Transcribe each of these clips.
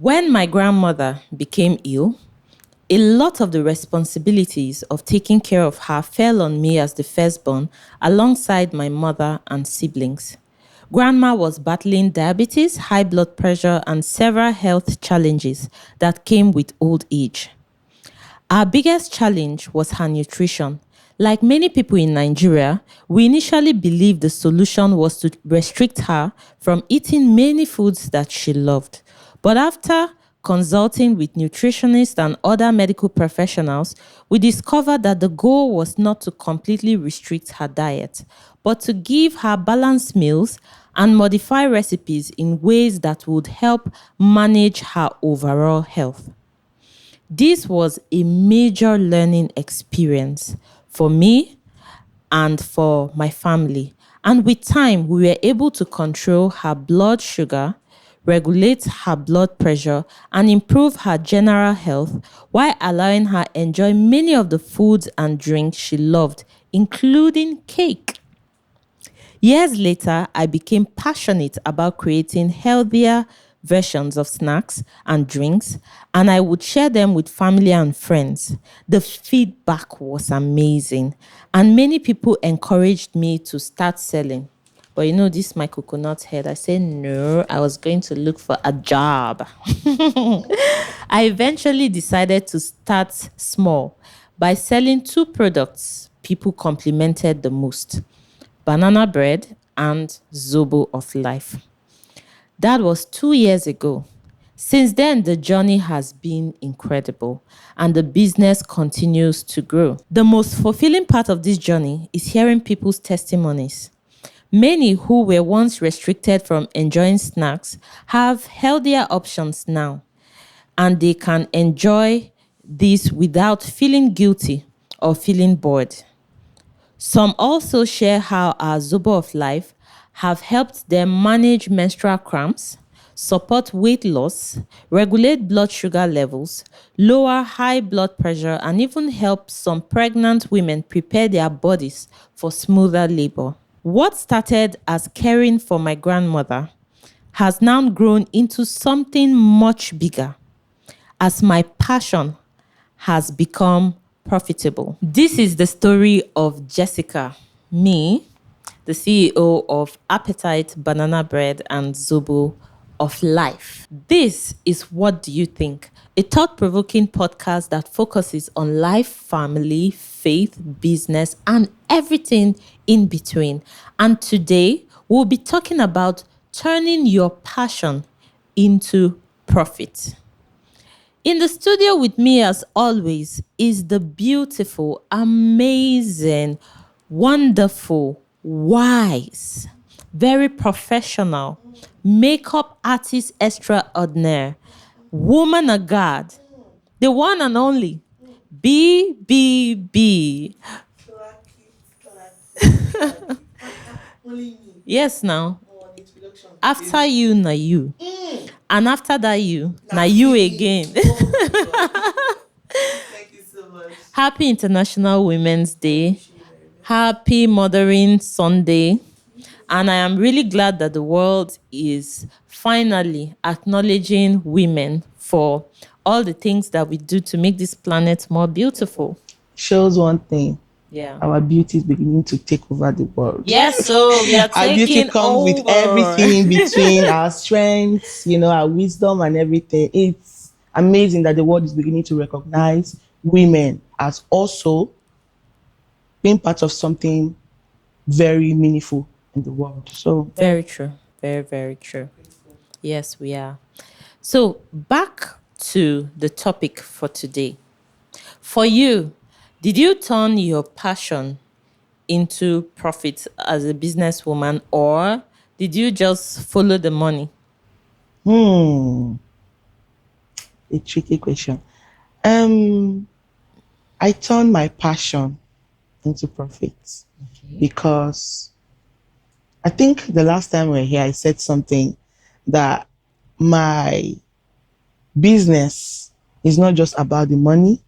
When my grandmother became ill, a lot of the responsibilities of taking care of her fell on me as the firstborn, alongside my mother and siblings. Grandma was battling diabetes, high blood pressure, and several health challenges that came with old age. Our biggest challenge was her nutrition. Like many people in Nigeria, we initially believed the solution was to restrict her from eating many foods that she loved. But after consulting with nutritionists and other medical professionals, we discovered that the goal was not to completely restrict her diet, but to give her balanced meals and modify recipes in ways that would help manage her overall health. This was a major learning experience for me and for my family. And with time, we were able to control her blood sugar, regulate her blood pressure, and improve her general health while allowing her enjoy many of the foods and drinks she loved, including cake. Years later, I became passionate about creating healthier versions of snacks and drinks, and I would share them with family and friends. The feedback was amazing, and many people encouraged me to start selling. But this my coconut head. I said no, I was going to look for a job. I eventually decided to start small by selling two products people complimented the most: banana bread and Zobo of life. That was 2 years ago. Since then, the journey has been incredible and the business continues to grow. The most fulfilling part of this journey is hearing people's testimonies. Many who were once restricted from enjoying snacks have healthier options now, and they can enjoy this without feeling guilty or feeling bored. Some also share how our Zobo of Life have helped them manage menstrual cramps, support weight loss, regulate blood sugar levels, lower high blood pressure, and even help some pregnant women prepare their bodies for smoother labor. What started as caring for my grandmother has now grown into something much bigger, as my passion has become profitable. This is the story of Jessica, me, the CEO of Appetite Banana Bread and Zobo of Life. This is What Do You Think? A thought-provoking podcast that focuses on life, family, faith, business, and everything in between. And today, we'll be talking about turning your passion into profit. In the studio with me, as always, is the beautiful, amazing, wonderful, wise, very professional, makeup artist extraordinaire, woman of God, the one and only BBB. Yes, now. After you, na you. And after that, you. Now you again. Thank you so much. Happy International Women's Day. Happy Mothering Sunday. And I am really glad that the world is finally acknowledging women for all the things that we do to make this planet more beautiful. Shows one thing. Yeah. Our beauty is beginning to take over the world. Yes, so we are Our beauty taking comes over. with everything in between, our strengths, our wisdom and everything. It's amazing that the world is beginning to recognize women as also being part of something very meaningful in the world. So Very true. Very, very true. Yes, we are. So back to the topic for today. For you, did you turn your passion into profit as a businesswoman, or did you just follow the money? a tricky question. I turned my passion into profits because I think the last time we were here, I said something that my business is not just about the money,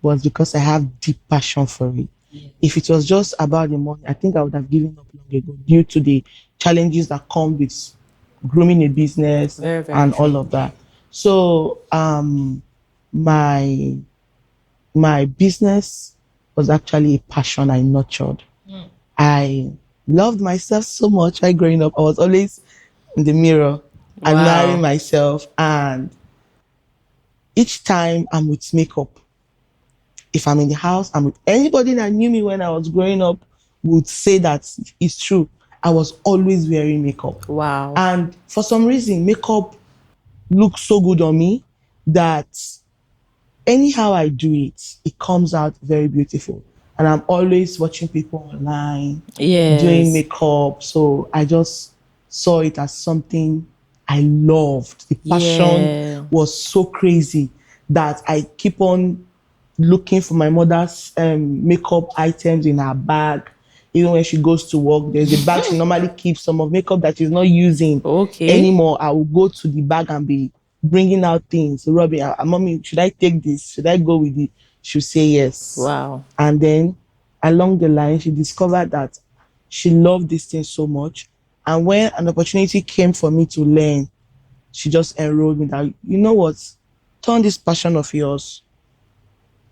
but because I have deep passion for it. Yes. If it was just about the money, I think I would have given up long ago due to the challenges that come with grooming a business Very, very and true. all of that. So my my business was actually a passion I nurtured. I loved myself so much while growing up. I was always in the mirror admiring Wow. myself, and each time I'm with makeup, if I'm in the house, I'm with anybody that knew me when I was growing up would say that it's true. I was always wearing makeup. Wow. And for some reason, makeup looks so good on me that anyhow I do it, it comes out very beautiful. And I'm always watching people online doing Yes. makeup. So I just saw it as something I loved. The passion Yeah. was so crazy that I keep on looking for my mother's makeup items in her bag. Even when she goes to work, there's a bag she normally keeps some of makeup that she's not using Okay. anymore. I will go to the bag and be bringing out things, rubbing. Mommy, should I take this? Should I go with it? She'll say yes. Wow. And then along the line, she discovered that she loved this thing so much. And when an opportunity came for me to learn, she just enrolled me that, you know what, turn this passion of yours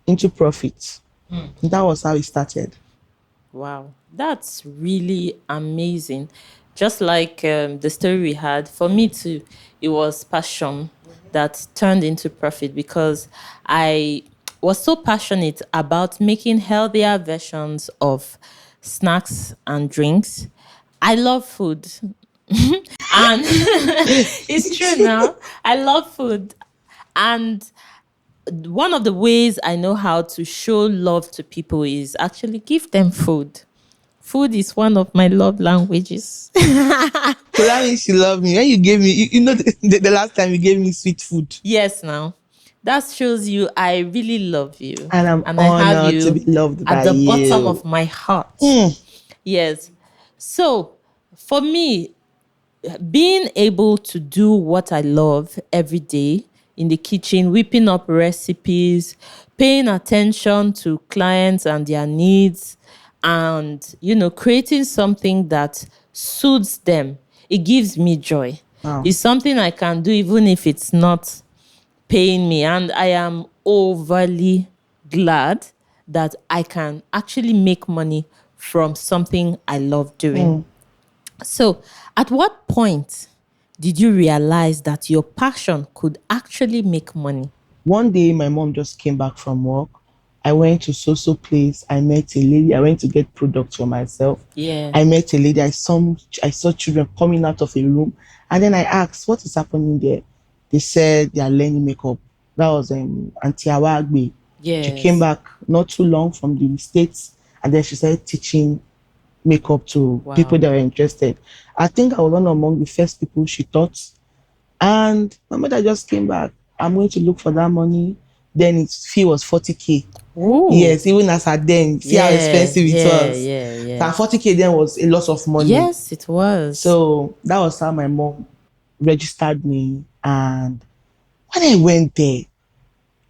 into profit. That was how it started. Wow, that's really amazing. Just like the story we had, for me too, it was passion that turned into profit because I was so passionate about making healthier versions of snacks and drinks. I love food. And it's true now. I love food. And one of the ways I know how to show love to people is actually give them food. Food is one of my love languages. So that means she loved me. When you gave me, you know, the last time you gave me sweet food. Yes, now that shows you I really love you And I'm and I have honored to be you loved at by the bottom you. of my heart. Yes. So for me, being able to do what I love every day in the kitchen, whipping up recipes, paying attention to clients and their needs, and creating something that suits them. It gives me joy. Wow. It's something I can do even if it's not paying me, and I am overly glad that I can actually make money from something I love doing. So, at what point did you realize that your passion could actually make money? One day, my mom just came back from work. I went to so place. I met a lady. I went to get products for myself. Yeah. I met a lady. I saw children coming out of a room, and then I asked, "What is happening there?" They said they are learning makeup. That was Auntie Awagbe. She came Yes. back not too long from the States, and then she started teaching makeup to people Wow. that were interested. I think I was one among the first people she taught. And my mother just came back. I'm going to look for that money. Then its fee was 40K. Oh. Yes, even as at then, see how Yeah, expensive it yeah, was. yeah, So yeah. 40K then was a lot of money. Yes, it was. So that was how my mom registered me. And when I went there,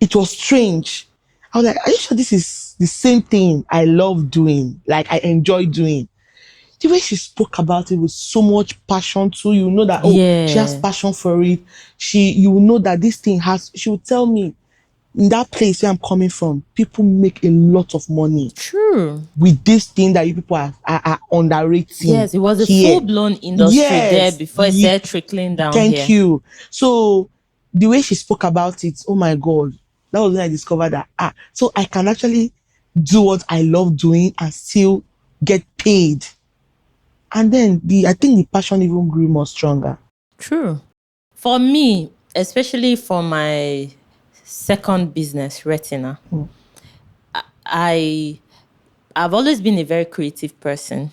it was strange. I was like, are you sure this is the same thing I love doing? Like I enjoy doing. The way she spoke about it with so much passion too, you know that, oh, she has Yeah. passion for it. You will know that this thing has, she will tell me, in that place where I'm coming from, people make a lot of money True. with this thing that you people are underrating Yes, it was a here. full-blown industry there Yes, before it started trickling down thank here. you. So the way she spoke about it, oh my God, that was when I discovered that, so I can actually do what I love doing and still get paid. And then I think the passion even grew more stronger. True. For me, especially for my second business, Retina, I I've always been a very creative person,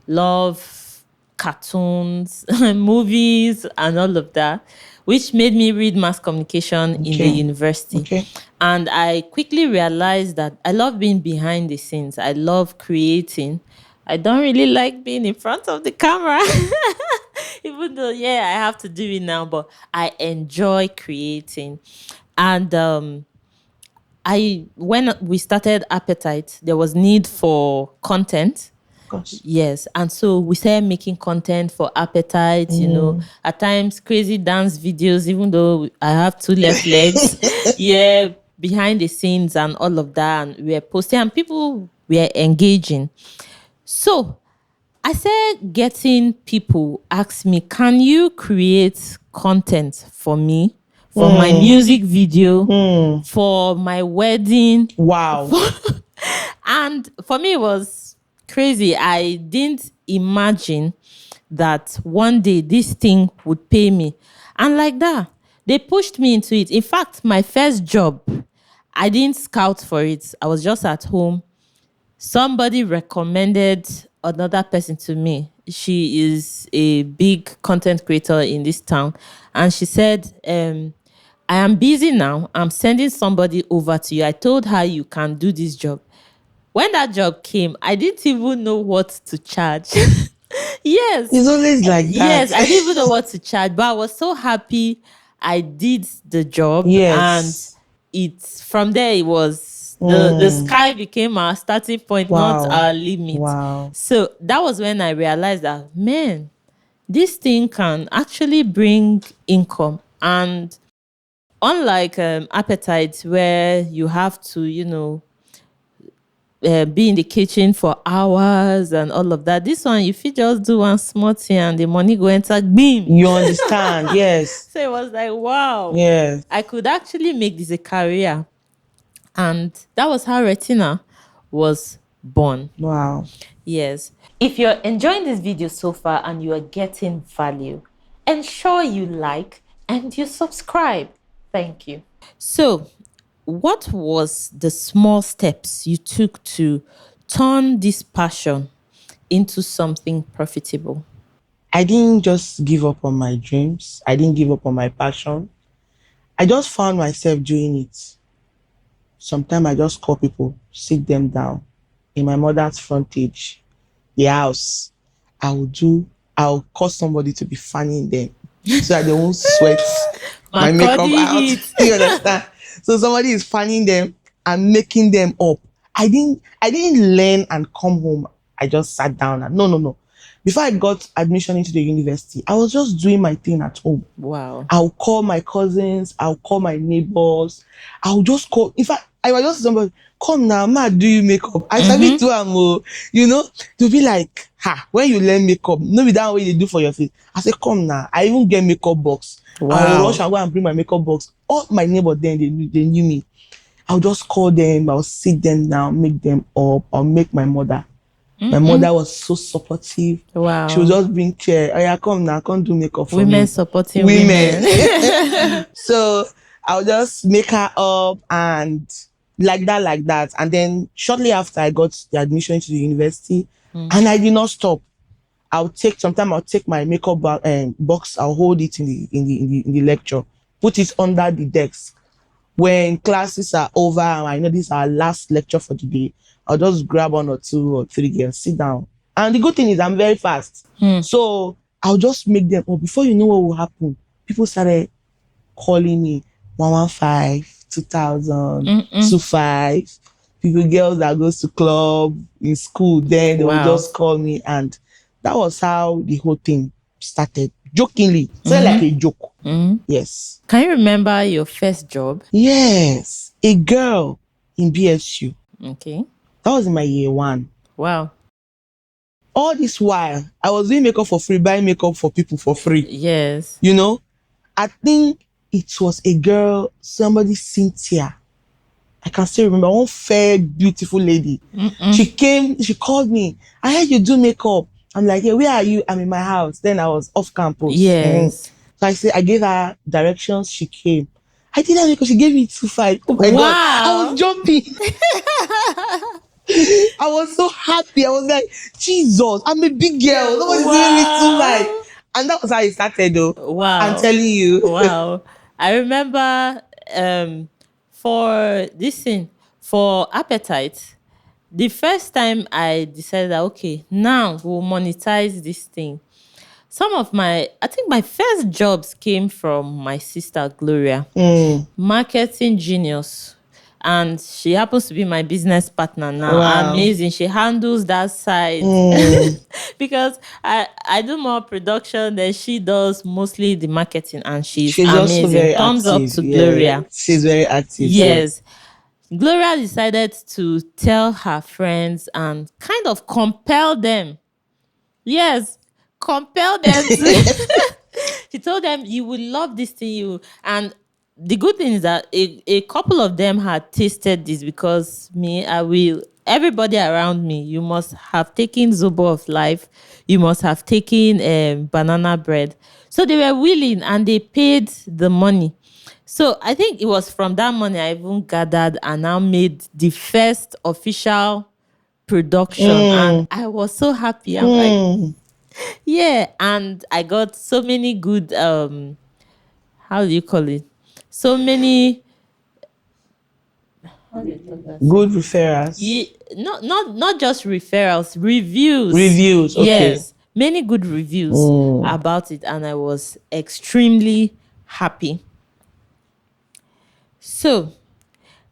love cartoons, movies, and all of that, which made me read mass communication in the Okay. university. Okay. And I quickly realized that I love being behind the scenes. I love creating. I don't really like being in front of the camera, even though, yeah, I have to do it now, but I enjoy creating. And when we started Appetite, there was need for content. course. Yes. And so we started making content for Appetite, at times crazy dance videos, even though I have two left legs. Yeah, behind the scenes and all of that. And we were posting and people were engaging. So I started getting people ask me, can you create content for me? For my music video, for my wedding. Wow. And for me, it was crazy. I didn't imagine that one day this thing would pay me. And like that, they pushed me into it. In fact, my first job, I didn't scout for it. I was just at home. Somebody recommended another person to me. She is a big content creator in this town. And she said, I am busy now. I'm sending somebody over to you. I told her you can do this job. When that job came, I didn't even know what to charge. Yes. It's always like that. Yes, I didn't even know what to charge, but I was so happy I did the job. Yes. And it's from there it was the sky became our starting point, Wow. not our limit. Wow. So that was when I realized that, man, this thing can actually bring income. And unlike Appetite, where you have to, be in the kitchen for hours and all of that. This one, if you just do one small thing and the money go enter, beam. You understand? Yes. So it was like, wow. Yes. I could actually make this a career. And that was how Retina was born. Wow. Yes. If you're enjoying this video so far and you are getting value, ensure you like and you subscribe. Thank you. So, what was the small steps you took to turn this passion into something profitable? I didn't just give up on my dreams. I didn't give up on my passion. I just found myself doing it. Sometimes I just call people, sit them down in my mother's frontage, the house. I'll call somebody to be fanning them so that they won't sweat my makeup out. You understand? So somebody is fanning them and making them up. I didn't learn and come home. I just sat down and no. Before I got admission into the university, I was just doing my thing at home. Wow. I'll call my cousins, I'll call my neighbors, I'll just call. In fact, I was just somebody, come now, ma, do you makeup? I sabi do am, to be like, when you learn makeup, no be that way they do for your face. I say, come now, I even get makeup box. Wow. I'll rush and go and bring my makeup box. All my neighbors then, they knew me. I'll just call them, I'll sit them down, make them up, I'll make my mother. My mother was so supportive. Wow. She would just bring chair. Oh yeah, come now, come do makeup for women me. Supporting women. So I'll just make her up and like that. And then shortly after I got the admission into the university, and I did not stop. I'll take my makeup box, I'll hold it in the lecture, put it under the desk. When classes are over and I know this is our last lecture for the day, I'll just grab 1 or 2 or 3 girls, sit down. And the good thing is I'm very fast. So I'll just make them up. Before you know what will happen, people started calling me 115, 2000, 25. People, girls that goes to club in school, then they will just call me. And that was how the whole thing started. Jokingly. So like a joke. Yes. Can you remember your first job? Yes. A girl in BSU. Okay. That was in my year 1. Wow. All this while, I was doing makeup for free, buying makeup for people for free. Yes. I think it was a girl, somebody, Cynthia. I can still remember, one fair, beautiful lady. She came, she called me. I heard you do makeup. I'm like, yeah, where are you? I'm in my house. Then I was off campus. Yes. So I gave her directions. She came. I did that because she gave me 2.5. Oh my God. I was jumping. I was so happy. I was like, Jesus, I'm a big girl. Nobody's giving me 2.5. And that was how it started though. Wow. I'm telling you. Wow. I remember for this thing, for Appetite, the first time I decided that, okay, now we'll monetize this thing. I think my first jobs came from my sister, Gloria. Marketing genius. And she happens to be my business partner now. Wow. Amazing. She handles that side. Mm. Because I do more production than she does, mostly the marketing, and she's She's also amazing. very Thumbs up active. to Yeah, Gloria. she's very active. So. Yes. Gloria decided to tell her friends and kind of compel them. Yes, compel them to. She told them, "You will love this thing." And the good thing is that a couple of them had tasted this, because me, I will. Everybody around me, you must have taken Zobo of Life. You must have taken banana bread. So they were willing and they paid the money. So I think it was from that money I even gathered and now made the first official production. And I was so happy. I'm like, yeah. And I got so many good, how do you call it? So many, Good referrals. not just referrals, reviews. Reviews, okay. Yes, many good reviews about it, and I was extremely happy. So,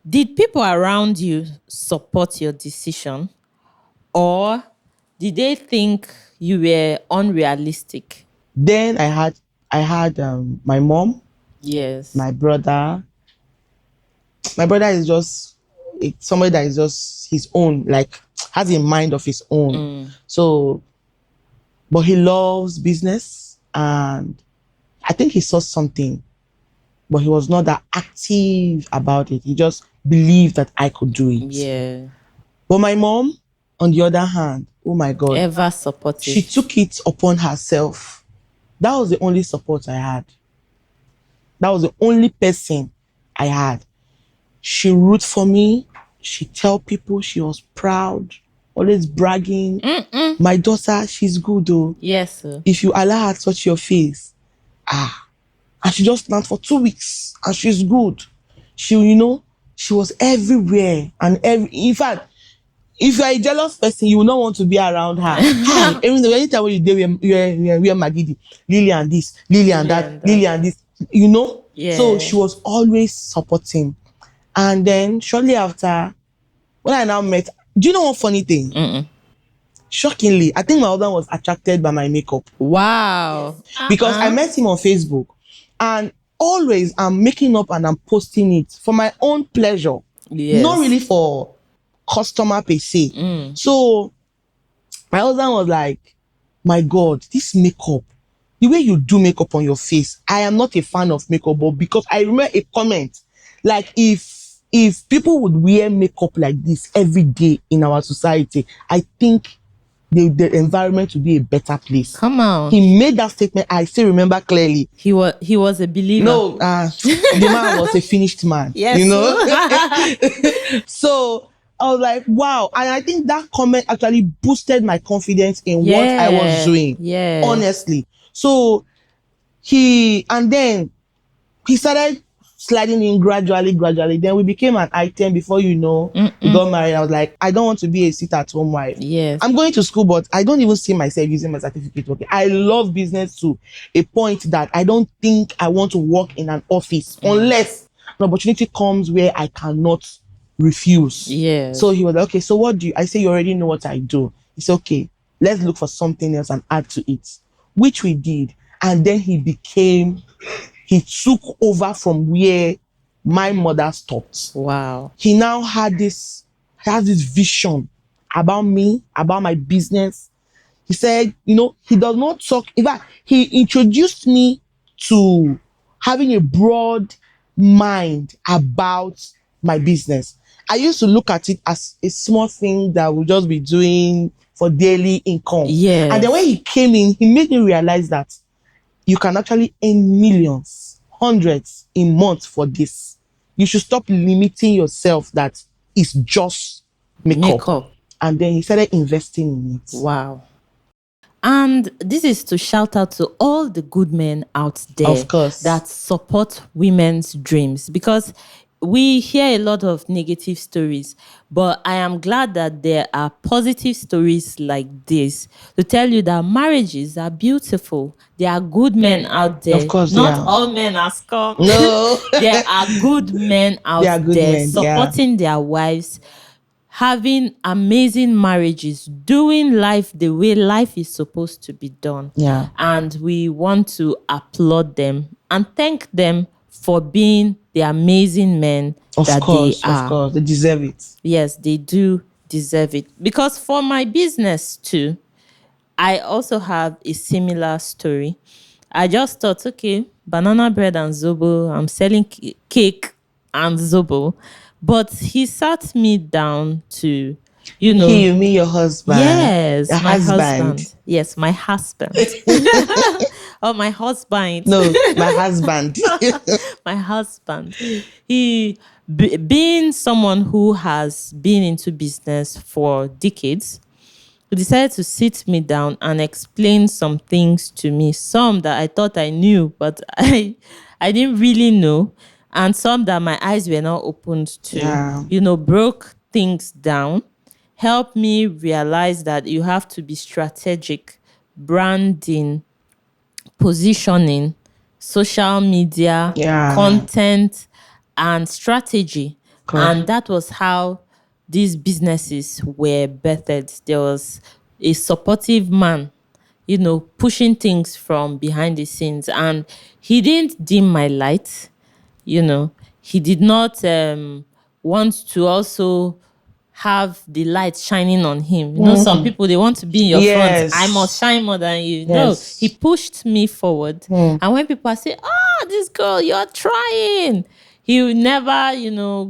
did people around you support your decision, or did they think you were unrealistic? Then I had my mom, Yes. my brother. My brother is just somebody that is just his own, like has a mind of his own. So, but he loves business, and I think he saw something, but he was not that active about it. He just believed that I could do it. Yeah. But my mom, on the other hand, oh my God, Ever supportive. she took it upon herself. That was the only support I had. That was the only person I had. She root for me. She tell people she was proud, always bragging. My daughter, she's good though. Yes, sir. If you allow her to touch your face, and she just planned for 2 weeks, and she's good. She was everywhere, and in fact, if you're a jealous person, you will not want to be around her. Hi, anytime when you do, we're Magidi, Lily and this, Lily and that, Lily and this, Yeah. So she was always supporting. And then shortly after, when I now met, do you know one funny thing? Shockingly, I think my husband was attracted by my makeup. Wow. Because I met him on Facebook, and always I'm making up and I'm posting it for my own pleasure. Yes. Not really for customer per se. So my husband was like, my God, this makeup, the way you do makeup on your face, I am not a fan of makeup, but because I remember a comment, like if people would wear makeup like this every day in our society, I think the environment would be a better place. Come on. He made that statement. I still remember clearly. He was a believer. No, the man was a finished man. Yes. So I was like, wow. And I think that comment actually boosted my confidence in what I was doing. Yeah. Honestly. So then he started sliding in gradually. Then we became an item before we got married. I was like, I don't want to be a sit-at-home wife. Yes. I'm going to school, but I don't even see myself using my certificate. Okay. I love business to a point that I don't think I want to work in an office unless an opportunity comes where I cannot refuse. Yes. So he was like, okay, so what do you? I say, you already know what I do. He said, okay, let's look for something else and add to it, which we did. And then he took over from where my mother stopped. Wow. He now had this vision about me, about my business. He said, he does not talk. In fact, he introduced me to having a broad mind about my business. I used to look at it as a small thing that we'll just be doing for daily income. Yes. And then when he came in, he made me realize that you can actually earn millions, hundreds in months for this. You should stop limiting yourself that it's just makeup. And then he started investing in it. Wow. And this is to shout out to all the good men out there, of course, that support women's dreams. Because we hear a lot of negative stories, but I am glad that there are positive stories like this to tell you that marriages are beautiful. There are good men out Of there. course they Not are. all men are scum. No. There are good men They out are good there men. Yeah. supporting their wives, having amazing marriages, doing life the way life is supposed to be done. Yeah. And we want to applaud them and thank them for being the amazing men Of that they course, of are. course. They deserve it. Yes, they do deserve it. Because for my business too, I also have a similar story. I just thought, okay, banana bread and zobo, I'm selling cake and zobo. But he sat me down to, you He, know, you mean your husband? Your yes, my husband. husband. Yes, my husband. Oh, my husband. No, my husband. My husband. He, being someone who has been into business for decades, he decided to sit me down and explain some things to me. Some that I thought I knew, but I didn't really know, and some that my eyes were not opened to. Yeah. Broke things down, helped me realize that you have to be strategic, branding, positioning, social media, Yeah. content, and strategy. Cool. And that was how these businesses were birthed. There was a supportive man, pushing things from behind the scenes. And he didn't dim my light, he did not want to also have the light shining on him. Some people, they want to be in your front. I must Yes. shine more than you. No, he Yes. pushed me forward. And when people say, "Oh, this girl, you're trying," he would never,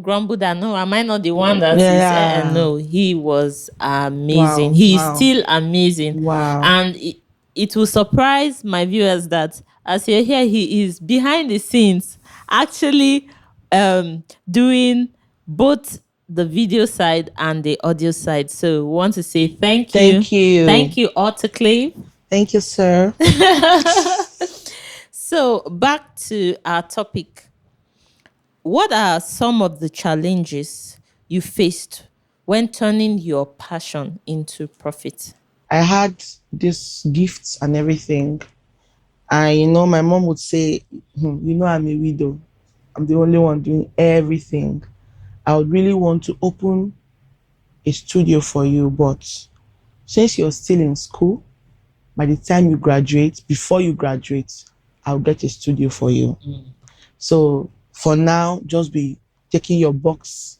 grumble that, "No, am I not the one that is?" Yeah. No, he was amazing. Wow. He is Wow. still amazing. Wow. And it will surprise my viewers that as you're here, he is behind the scenes actually doing both the video side and the audio side. So we want to say thank you. Thank you. Thank you, Autoclave. Thank you, sir. So back to our topic. What are some of the challenges you faced when turning your passion into profit? I had these gifts and everything. And my mom would say, I'm a widow. I'm the only one doing everything. I would really want to open a studio for you, but since you're still in school, by the time you graduate, before you graduate, I'll get a studio for you. So for now, just be taking your box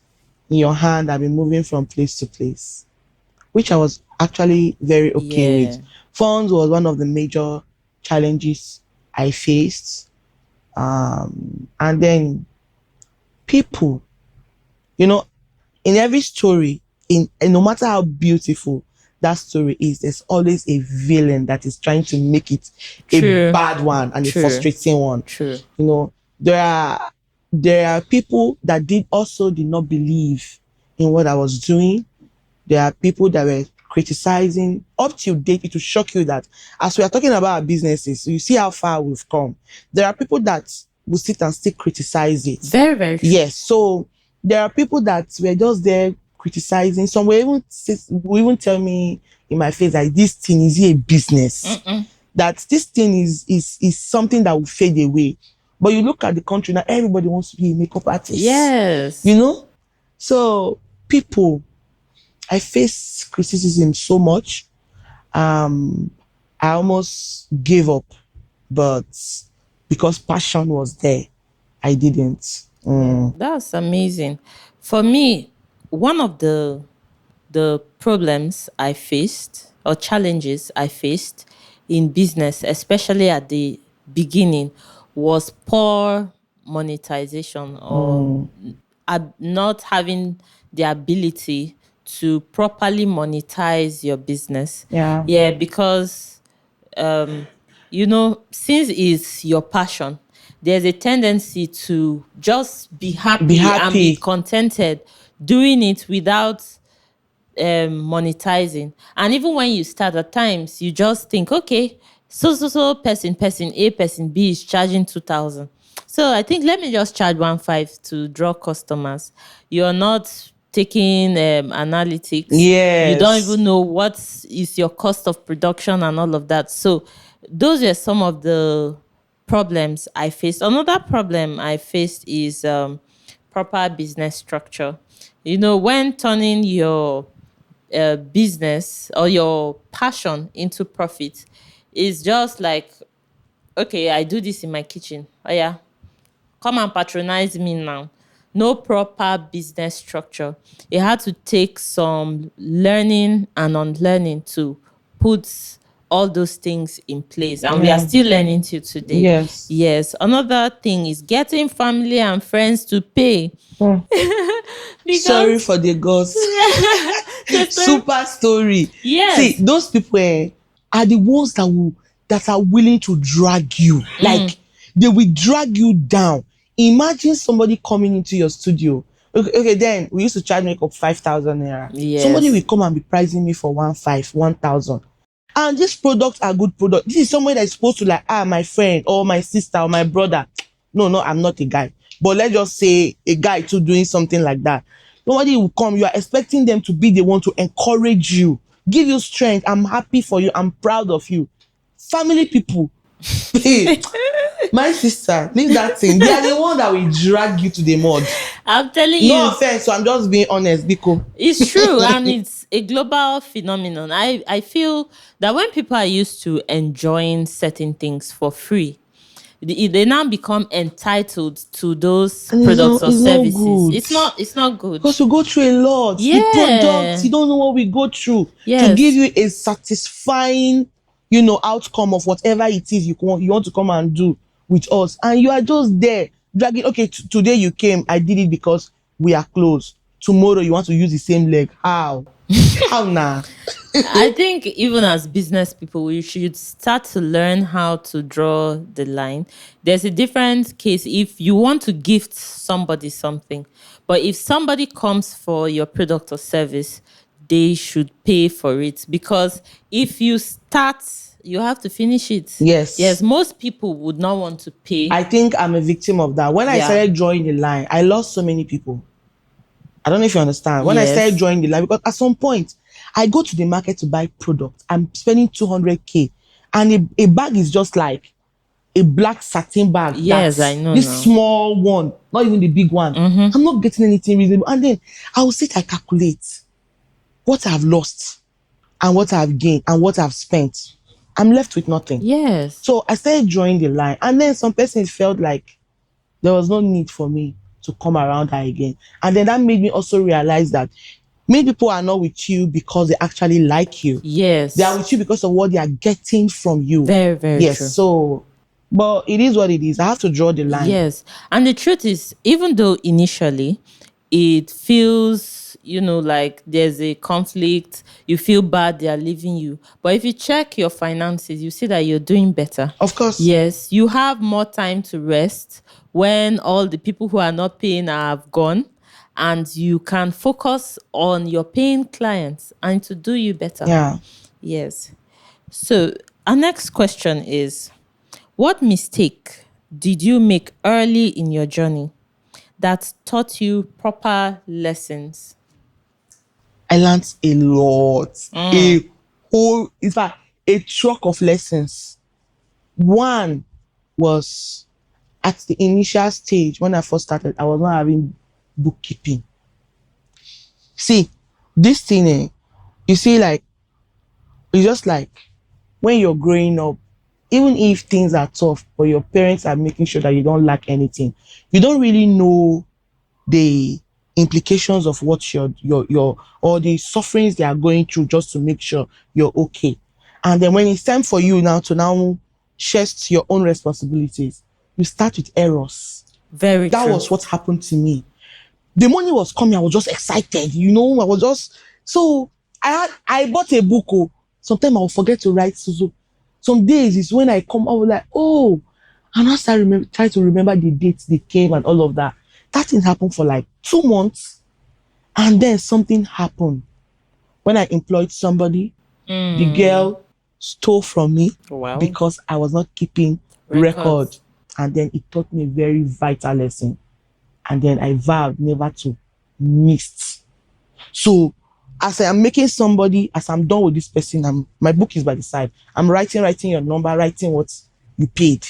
in your hand and be moving from place to place, which I was actually very okay with. Funds was one of the major challenges I faced. And then people, you know, in every story, and no matter how beautiful that story is, there's always a villain that is trying to make it True. a bad one and True. a frustrating one. True. There are people that did not believe in what I was doing. There are people that were criticizing. Up till date, it will shock you that as we are talking about our businesses, you see how far we've come. There are people that will sit and still criticize it. Very, very true. Yes. So there are people that were just there criticizing. Some will even tell me in my face that this thing is a business. That this thing is something that will fade away. But you look at the country now, everybody wants to be a makeup artist. Yes. So people, I face criticism so much. I almost gave up, but because passion was there, I didn't. That's amazing. For me, one of the problems I faced or challenges I faced in business, especially at the beginning, was poor monetization or not having the ability to properly monetize your business. Yeah. Because since it's your passion, there's a tendency to just be happy, and be contented doing it without monetizing. And even when you start, at times you just think, okay, so person A, person B is charging 2,000. So I think let me just charge 1.5 to draw customers. You're not taking analytics. You don't Yes. even know what is your cost of production and all of that. So those are some of the problems I faced. Another problem I faced is proper business structure. You know, when turning your business or your passion into profit, is just like, okay, I do this in my kitchen. Oh yeah, come and patronize me now. No proper business structure. It had to take some learning and unlearning to put all those things in place. And we are Yeah. still learning till today. Yes. Yes. Another thing is getting family and friends to pay. Hmm. Sorry Because for the gods. sister, Super story. See, yes. those people are the ones that are willing to drag you. Like they will drag you down. Imagine somebody coming into your studio. Okay, then we used to charge makeup 5,000 naira. Somebody will Yes. come and be pricing me for 1,000. And these products are good products. This is somebody that is supposed to like, my friend or my sister or my brother. No, I'm not a guy. But let's just say a guy too doing something like that. Nobody will come. You are expecting them to be the one to encourage you, give you strength. I'm happy for you. I'm proud of you. Family people, hey, my sister, leave that thing. They are the one that will drag you to the mud. I'm telling No you, offense, so I'm just being honest, Biko. it's true, and it's a global phenomenon. I feel that when people are used to enjoying certain things for free, they now become entitled to those And products or it's not services. good. It's not good. Because we go through a lot. The products, Yeah. you don't know what we go through to give Yes. you a satisfying, outcome of whatever it is you want to come and do with us. And you are just there dragging, okay, today you came, I did it because we are close. Tomorrow you want to use the same leg. How? How now? I think even as business people, we should start to learn how to draw the line. There's a different case if you want to gift somebody something, but if somebody comes for your product or service, they should pay for it, because if you start, you have to finish it. Yes, Yes. most people would not want to pay. I think I'm a victim of that. When I Yeah. started drawing the line, I lost so many people. I don't know if you understand. When I started Yes. drawing the line, because at some point, I go to the market to buy product. I'm spending 200K. And a bag is just like a black satin bag. Yes, I That's know this now. small one, not even the big one. I'm not getting anything reasonable. And then I will sit, I calculate what I've lost and what I've gained and what I've spent. I'm left with nothing. Yes. So I started drawing the line. And then some persons felt like there was no need for me to come around her again. And then that made me also realize that many people are not with you because they actually like you. Yes. They are with you because of what they are getting from you. Very, very Yes. true. So, but it is what it is. I have to draw the line. Yes. And the truth is, even though initially it feels, like there's a conflict, you feel bad they are leaving you. But if you check your finances, you see that you're doing better. Of course. Yes. You have more time to rest when all the people who are not paying have gone. And you can focus on your paying clients and to do you better. Yeah. Yes. So our next question is, what mistake did you make early in your journey that taught you proper lessons? I learned a lot. In fact, a truck of lessons. One was at the initial stage when I first started, I was not having bookkeeping. See, this thing, you see, like, it's just like when you're growing up, even if things are tough, but your parents are making sure that you don't lack anything, you don't really know the implications of what your or the sufferings they are going through just to make sure you're okay. And then when it's time for you now to chest your own responsibilities, you start with errors. Very That true. was what happened to me. The money was coming, I was just excited, I was just so I bought a book. Oh, sometimes I will forget to write. So some days is when I come, I was like, oh, and I start try to remember the dates they came and all of that. That thing happened for like 2 months, and then something happened. When I employed somebody, the girl stole from me Wow. because I was not keeping Records. record. And then it taught me a very vital lesson. And then I vowed never to miss. So as I am making somebody, as I'm done with this person, my book is by the side. I'm writing your number, writing what you paid.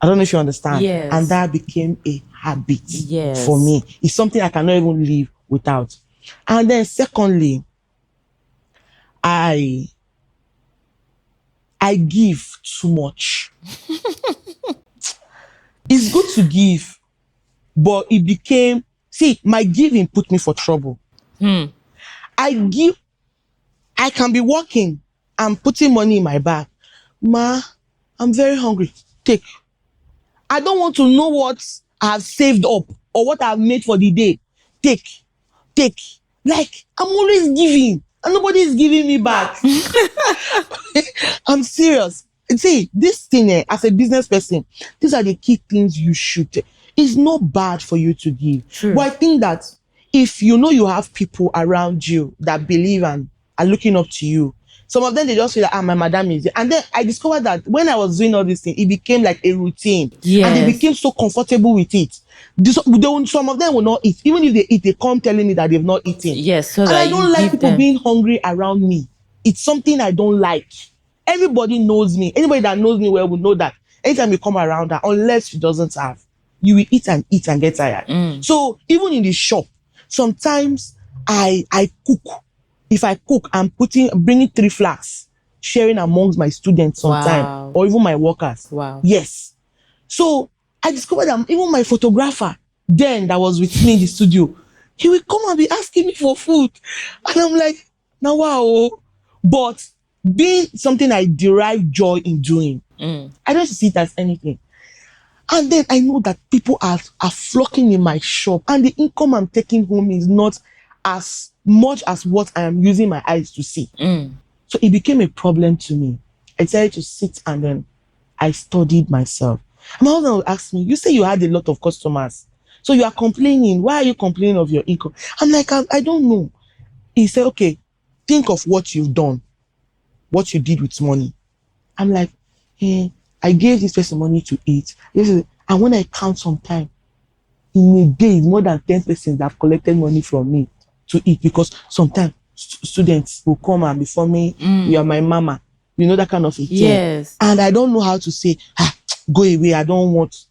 I don't know if you understand. Yes. And that became a habit Yes. for me. It's something I cannot even live without. And then secondly, I give too much. It's good to give, but it became, see, my giving put me for trouble. I can be working and putting money in my bag. Ma, I'm very hungry. Take. I don't want to know what I have saved up or what I have made for the day. Take. Like, I'm always giving and nobody is giving me back. I'm serious. See, this thing, as a business person, these are the key things you should. It's not bad for you to give. True. But I think that if you know you have people around you that believe and are looking up to you, some of them, they just feel like, my madam is there. And then I discovered that when I was doing all these things, it became like a routine. Yes. And they became so comfortable with it. Some of them will not eat. Even if they eat, they come telling me that they've not eaten. Yes, so and that I don't you like give people them. being hungry around me. It's something I don't like. Everybody knows me. Anybody that knows me well will know that anytime you come around her, unless she doesn't have, you will eat and get tired. So even in the shop, sometimes I cook. If I cook, I'm bringing 3 flasks, sharing amongst my students sometimes, Wow. or even my workers. Wow. Yes. So I discovered that even my photographer then that was with me in the studio, he will come and be asking me for food. And I'm like, now wow. But being something I derive joy in doing, I don't see it as anything. And then I know that people are flocking in my shop and the income I'm taking home is not as much as what I am using my eyes to see. So it became a problem to me. I decided to sit and then I studied myself. My husband would ask me, you say you had a lot of customers, so you are complaining. Why are you complaining of your income? I'm like, I don't know. He said, okay, think of what you've done, what you did with money. I'm like, I gave this person money to eat. And when I count some time, in a day, more than 10 persons that have collected money from me to eat, because sometimes students will come and before me, you are my mama. You know, that kind of a thing. Yes. And I don't know how to say, go away. I want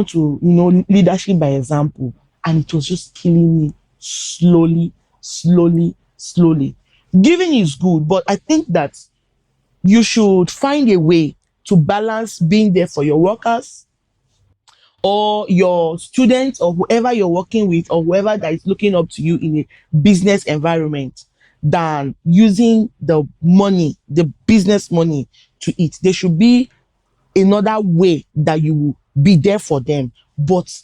to, leadership by example. And it was just killing me slowly. Giving is good, but I think that you should find a way to balance being there for your workers or your students or whoever you're working with or whoever that is looking up to you in a business environment than using the money, the business money to eat. There should be another way that you will be there for them, but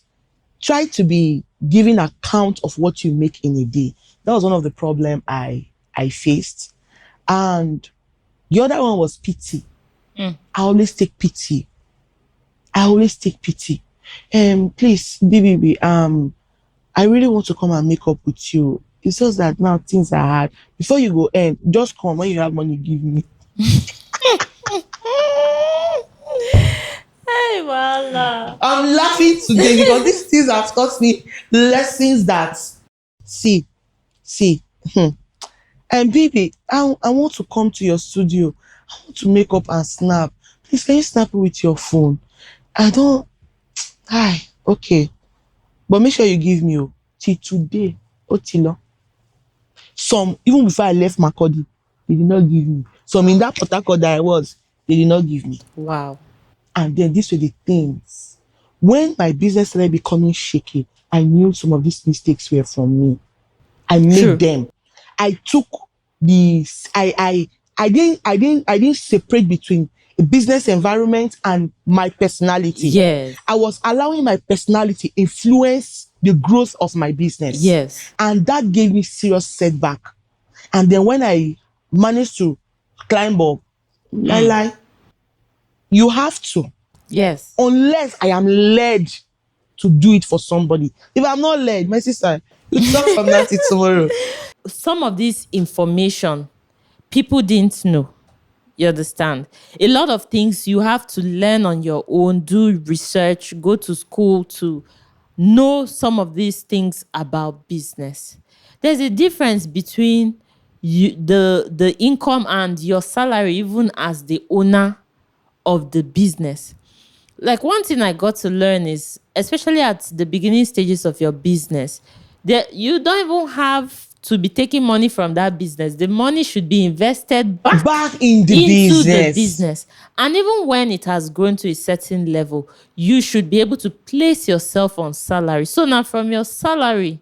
try to be giving account of what you make in a day. That was one of the problems I faced. And the other one was pity. I always take pity. Please, BBB, I really want to come and make up with you. It's just that now things are hard. Before you go end, just come. When you have money, give me. Hey, voila. I'm laughing today because these things have taught me lessons that, see. And baby, I want to come to your studio. I want to make up and snap. Please, can you snap it with your phone? Okay. But make sure you give me till today. Tilo. Some, even before I left Makodi, they did not give me. Some in that Port Harcourt that I was, they did not give me. Wow. And then these were the things. When my business started becoming shaky, I knew some of these mistakes were from me. I made them. I took these. I didn't separate between a business environment and my personality. Yes. I was allowing my personality influence the growth of my business. Yes. And that gave me serious setback. And then when I managed to climb up, you have to. Yes. Unless I am led to do it for somebody. If I'm not led, my sister, you talk from now till tomorrow. Some of this information people didn't know. You understand? A lot of things you have to learn on your own, do research, go to school to know some of these things about business. There's a difference between the income and your salary, even as the owner of the business. Like, one thing I got to learn is, especially at the beginning stages of your business, that you don't even have to be taking money from that business. The money should be invested Back in the into the business. business. And even when it has grown to a certain level, you should be able to place yourself on salary. So now from your salary,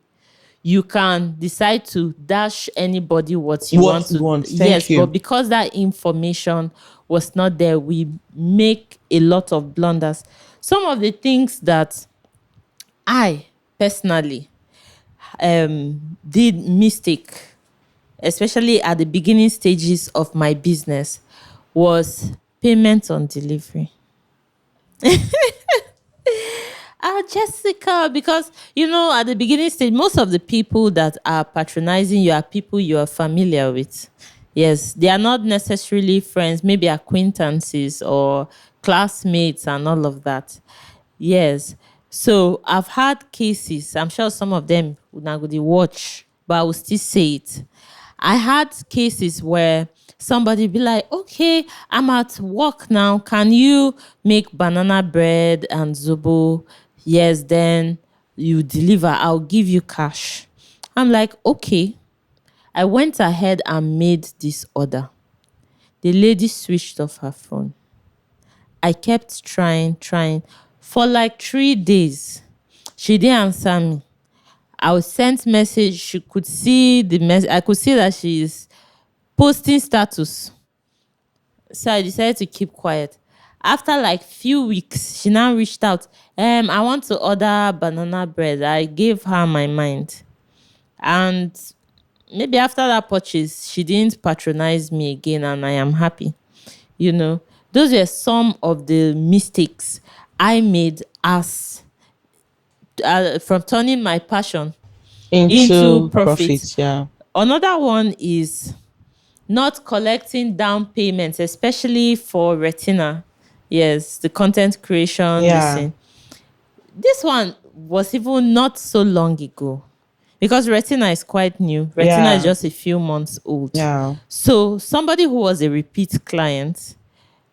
you can decide to dash anybody what you want What you to. want. Yes, Thank you. but because that information was not there, we make a lot of blunders. Some of the things that I personally did mistake, especially at the beginning stages of my business, was payment on delivery. Jessica, because at the beginning stage, most of the people that are patronizing you are people you are familiar with. Yes, they are not necessarily friends, maybe acquaintances or classmates and all of that. Yes. So I've had cases, I'm sure some of them would not go to watch, but I will still say it. I had cases where somebody be like, okay, I'm at work now. Can you make banana bread and zobo? Yes, then you deliver. I'll give you cash. I'm like, okay. I went ahead and made this order. The lady switched off her phone. I kept trying. For like 3 days, she didn't answer me. I was sent message. She could see the message. I could see that she's posting status. So I decided to keep quiet. After like few weeks, she now reached out. I want to order banana bread. I gave her my mind. And maybe after that purchase, she didn't patronize me again, and I am happy. You know, those were some of the mistakes I made as from turning my passion into Into profit. profit. Yeah. Another one is not collecting down payments, especially for Retina. Yes, the content creation, this Yeah. thing. This one was even not so long ago because Retina is quite new. Retina is Yeah. just a few months old. Yeah. So somebody who was a repeat client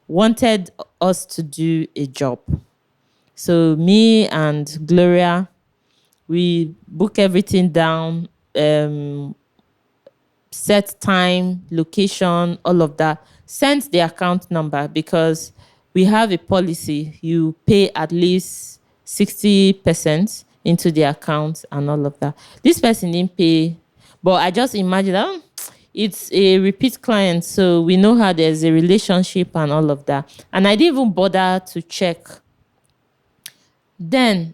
wanted us to do a job. So me and Gloria, we book everything down, set time, location, all of that. Send the account number because we have a policy. You pay at least 60% into the account and all of that. This person didn't pay, but I just imagine that it's a repeat client, so we know how there's a relationship and all of that. And I didn't even bother to check. Then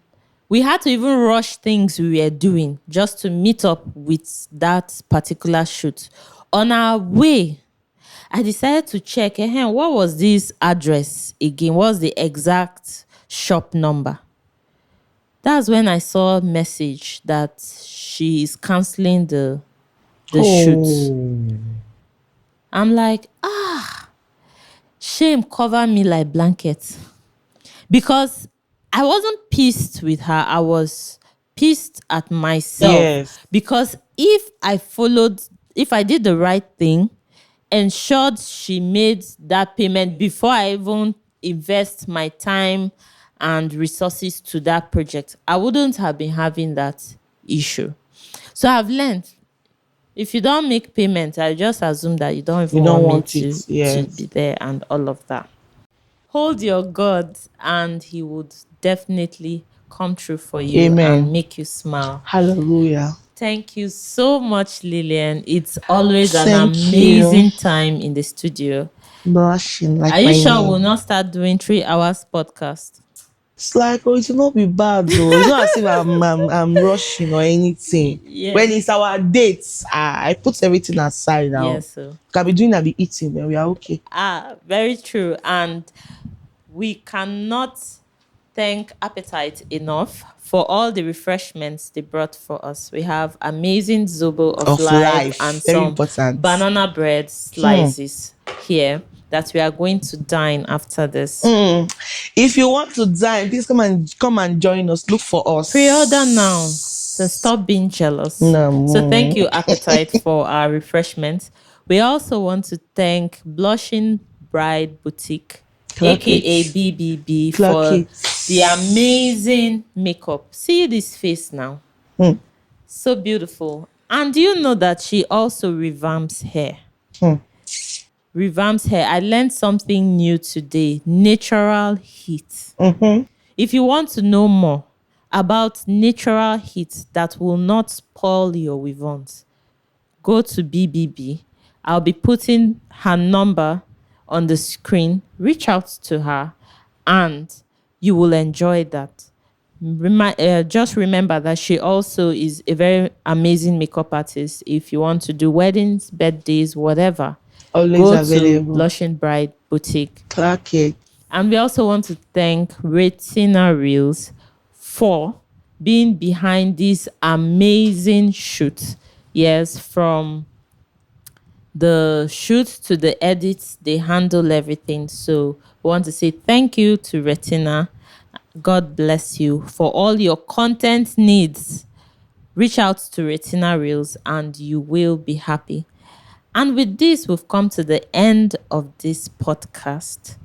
we had to even rush things we were doing just to meet up with that particular shoot. On our way, I decided to check what was this address again? What's the exact shop number? That's when I saw a message that she is canceling the shoot. Oh. I'm like, shame cover me like blanket. Because I wasn't pissed with her. I was pissed at myself. Yes. Because if I did the right thing, ensured she made that payment before I even invest my time and resources to that project, I wouldn't have been having that issue. So I've learned, if you don't make payment, I just assume that you don't You even don't want me want it. to be Yes. there and all of that. Hold your God and he would definitely come true for you and Amen. make you smile. Hallelujah. Thank you so much, Lillian. It's always an Thank you. amazing time in the studio. Blushing Are like you my sure we'll name. not start doing 3 hours podcast? It's like, oh, it will not be bad though. It's not as if I'm rushing or anything. When Yes. it's our dates, I put everything aside now. Yes, sir. Can be doing and be eating, then we are okay. Very true. And we cannot thank Appetite enough for all the refreshments they brought for us. We have amazing zobo of Of life and life. Very some important. banana bread slices here. that we are going to dine after this. If you want to dine, please come and join us. Look for us. Pre-order now. So stop being jealous. No. So thank you, Appetite, for our refreshment. We also want to thank Blushing Bride Boutique, Clock aka it. BBB, Clock for it. the amazing makeup. See this face now. Hmm. So beautiful. And do you know that she also revamps hair? Hmm. Revamps hair. I learned something new today. Natural heat. Mm-hmm. If you want to know more about natural heat that will not spoil your weavons, go to BBB. I'll be putting her number on the screen. Reach out to her and you will enjoy that. Just remember that she also is a very amazing makeup artist. If you want to do weddings, birthdays, whatever, Always go to available. Blushing Bride Boutique. Clock it. And we also want to thank Retina Reels for being behind this amazing shoot. Yes, from the shoot to the edits, they handle everything. So we want to say thank you to Retina. God bless you for all your content needs. Reach out to Retina Reels and you will be happy. And with this, we've come to the end of this podcast.